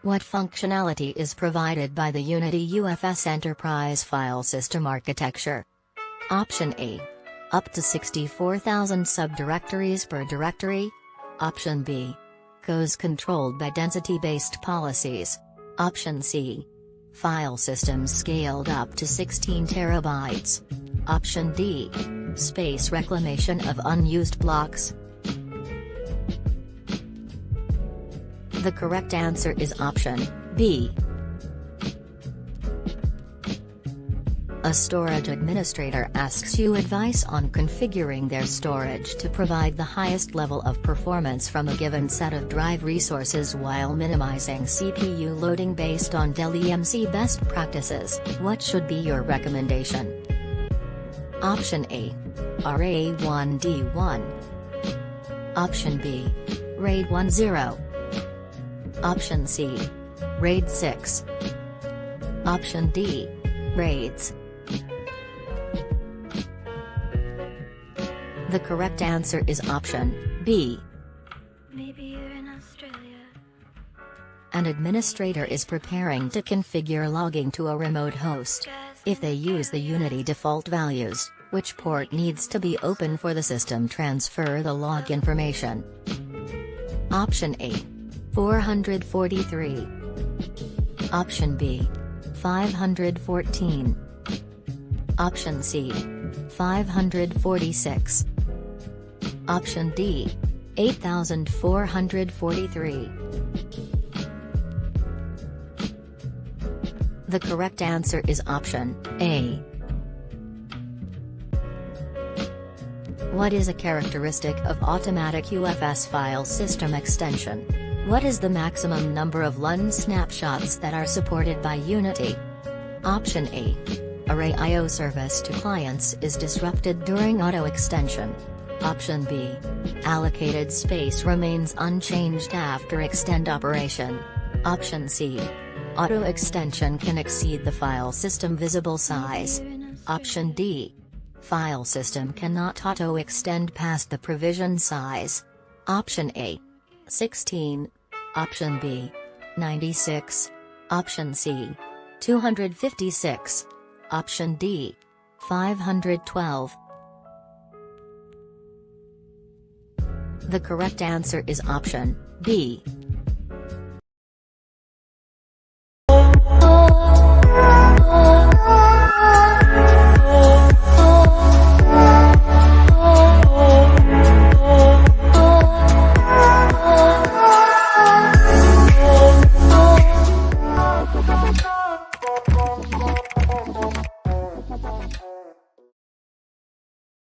What functionality is provided by the Unity UFS Enterprise File System Architecture? Option A. Up to 64,000 subdirectories per directory. Option B. COs controlled by density-based policies. Option C. File systems scaled up to 16 terabytes. Option D. Space reclamation of unused blocks. The correct answer is option B. A storage administrator asks you advice on configuring their storage to provide the highest level of performance from a given set of drive resources while minimizing CPU loading based on Dell EMC best practices. What should be your recommendation? Option A. RA1D1. Option B. RAID 10. Option C. RAID 6. Option D. RAIDs. The correct answer is option B. Maybe you're in Australia. An administrator is preparing to configure logging to a remote host. If they use the Unity default values, which port needs to be open for the system transfer the log information? Option A. 443. Option B. 514. Option C. 546. Option D. 8443. The correct answer is option A. What is a characteristic of automatic UFS file system extension? What is the maximum number of LUN snapshots that are supported by Unity? Option A. Array I/O service to clients is disrupted during auto extension. Option B. Allocated space remains unchanged after extend operation. Option C. Auto extension can exceed the file system visible size. Option D. File system cannot auto extend past the provision size. Option A. 16. Option B. 96. Option C. 256. Option D. 512. The correct answer is option B.